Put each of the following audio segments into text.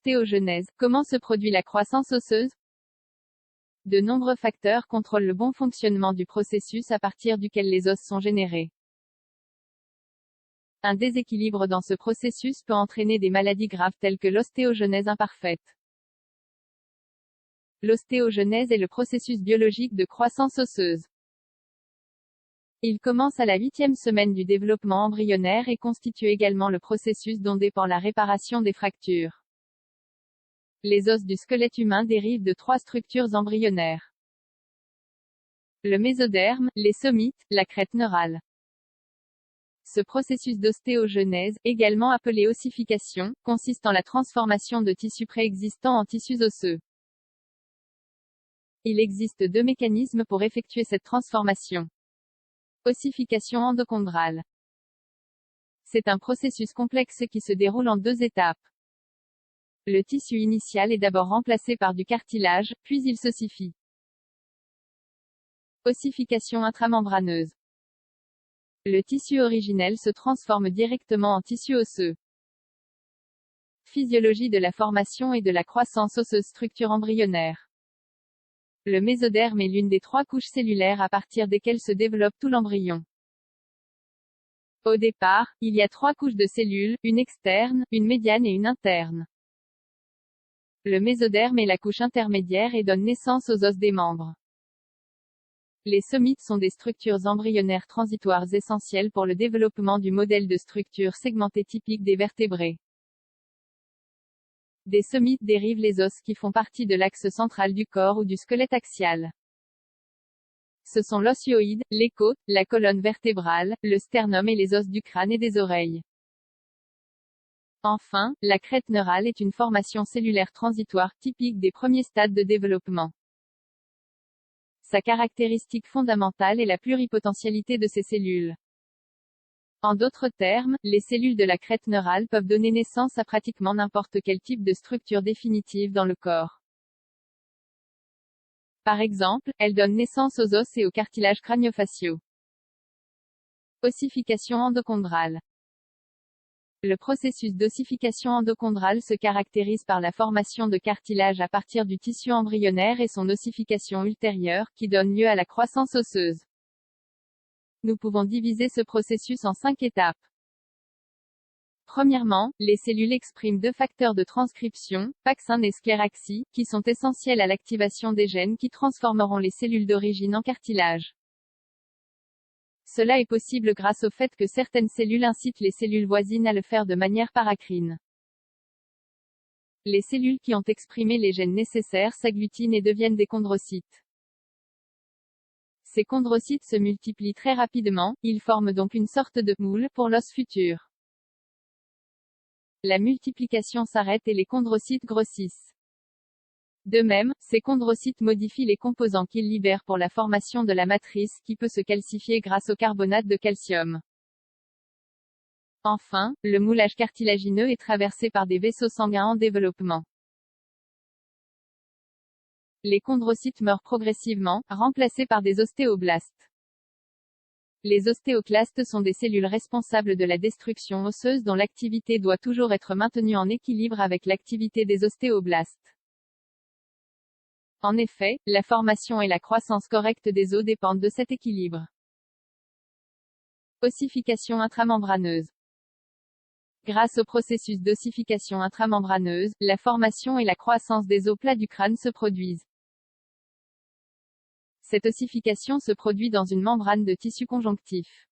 L'ostéogenèse. Comment se produit la croissance osseuse? De nombreux facteurs contrôlent le bon fonctionnement du processus à partir duquel les os sont générés. Un déséquilibre dans ce processus peut entraîner des maladies graves telles que l'ostéogenèse imparfaite. L'ostéogenèse est le processus biologique de croissance osseuse. Il commence à la 8e semaine du développement embryonnaire et constitue également le processus dont dépend la réparation des fractures. Les os du squelette humain dérivent de 3 structures embryonnaires. Le mésoderme, les somites, la crête neurale. Ce processus d'ostéogenèse, également appelé ossification, consiste en la transformation de tissus préexistants en tissus osseux. Il existe 2 mécanismes pour effectuer cette transformation. Ossification endochondrale. C'est un processus complexe qui se déroule en 2 étapes. Le tissu initial est d'abord remplacé par du cartilage, puis il s'ossifie. Ossification intramembraneuse. Le tissu originel se transforme directement en tissu osseux. Physiologie de la formation et de la croissance osseuse. Structure embryonnaire. Le mésoderme est l'une des 3 couches cellulaires à partir desquelles se développe tout l'embryon. Au départ, il y a 3 couches de cellules, une externe, une médiane et une interne. Le mésoderme est la couche intermédiaire et donne naissance aux os des membres. Les somites sont des structures embryonnaires transitoires essentielles pour le développement du modèle de structure segmentée typique des vertébrés. Des somites dérivent les os qui font partie de l'axe central du corps ou du squelette axial. Ce sont l'os hyoïde, les côtes, la colonne vertébrale, le sternum et les os du crâne et des oreilles. Enfin, la crête neurale est une formation cellulaire transitoire typique des premiers stades de développement. Sa caractéristique fondamentale est la pluripotentialité de ces cellules. En d'autres termes, les cellules de la crête neurale peuvent donner naissance à pratiquement n'importe quel type de structure définitive dans le corps. Par exemple, elles donnent naissance aux os et aux cartilages crânio-faciaux. Ossification endochondrale. Le processus d'ossification endochondrale se caractérise par la formation de cartilage à partir du tissu embryonnaire et son ossification ultérieure, qui donne lieu à la croissance osseuse. Nous pouvons diviser ce processus en 5 étapes. Premièrement, les cellules expriment 2 facteurs de transcription, paxin et scléraxie, qui sont essentiels à l'activation des gènes qui transformeront les cellules d'origine en cartilage. Cela est possible grâce au fait que certaines cellules incitent les cellules voisines à le faire de manière paracrine. Les cellules qui ont exprimé les gènes nécessaires s'agglutinent et deviennent des chondrocytes. Ces chondrocytes se multiplient très rapidement, ils forment donc une sorte de moule pour l'os futur. La multiplication s'arrête et les chondrocytes grossissent. De même, ces chondrocytes modifient les composants qu'ils libèrent pour la formation de la matrice, qui peut se calcifier grâce au carbonate de calcium. Enfin, le moulage cartilagineux est traversé par des vaisseaux sanguins en développement. Les chondrocytes meurent progressivement, remplacés par des ostéoblastes. Les ostéoclastes sont des cellules responsables de la destruction osseuse dont l'activité doit toujours être maintenue en équilibre avec l'activité des ostéoblastes. En effet, la formation et la croissance correcte des os dépendent de cet équilibre. Ossification intramembraneuse. Grâce au processus d'ossification intramembraneuse, la formation et la croissance des os plats du crâne se produisent. Cette ossification se produit dans une membrane de tissu conjonctif.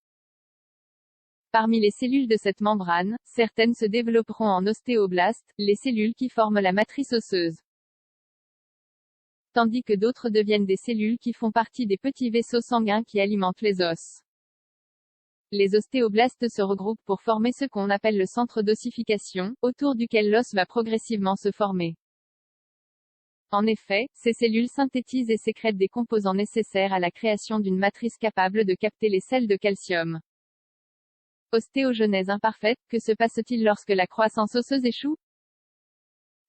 Parmi les cellules de cette membrane, certaines se développeront en ostéoblastes, les cellules qui forment la matrice osseuse. Tandis que d'autres deviennent des cellules qui font partie des petits vaisseaux sanguins qui alimentent les os. Les ostéoblastes se regroupent pour former ce qu'on appelle le centre d'ossification, autour duquel l'os va progressivement se former. En effet, ces cellules synthétisent et sécrètent des composants nécessaires à la création d'une matrice capable de capter les sels de calcium. Ostéogenèse imparfaite, que se passe-t-il lorsque la croissance osseuse échoue?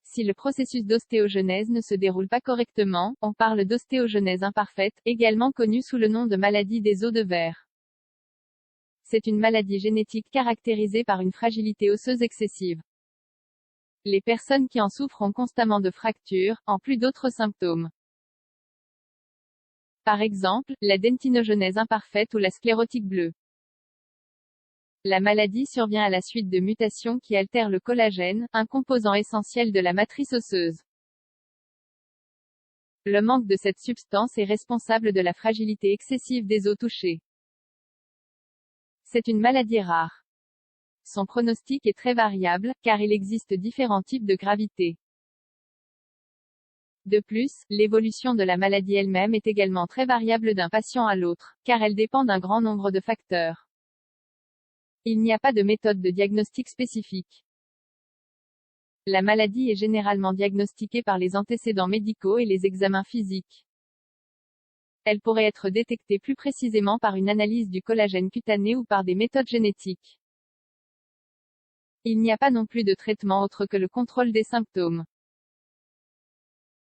Si le processus d'ostéogenèse ne se déroule pas correctement, on parle d'ostéogenèse imparfaite, également connue sous le nom de maladie des os de verre. C'est une maladie génétique caractérisée par une fragilité osseuse excessive. Les personnes qui en souffrent ont constamment de fractures, en plus d'autres symptômes. Par exemple, la dentinogenèse imparfaite ou la sclérotique bleue. La maladie survient à la suite de mutations qui altèrent le collagène, un composant essentiel de la matrice osseuse. Le manque de cette substance est responsable de la fragilité excessive des os touchés. C'est une maladie rare. Son pronostic est très variable, car il existe différents types de gravité. De plus, l'évolution de la maladie elle-même est également très variable d'un patient à l'autre, car elle dépend d'un grand nombre de facteurs. Il n'y a pas de méthode de diagnostic spécifique. La maladie est généralement diagnostiquée par les antécédents médicaux et les examens physiques. Elle pourrait être détectée plus précisément par une analyse du collagène cutané ou par des méthodes génétiques. Il n'y a pas non plus de traitement autre que le contrôle des symptômes.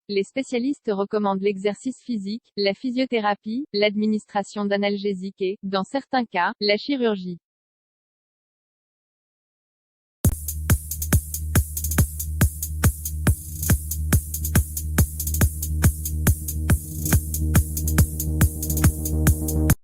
Les spécialistes recommandent l'exercice physique, la physiothérapie, l'administration d'analgésiques et, dans certains cas, la chirurgie.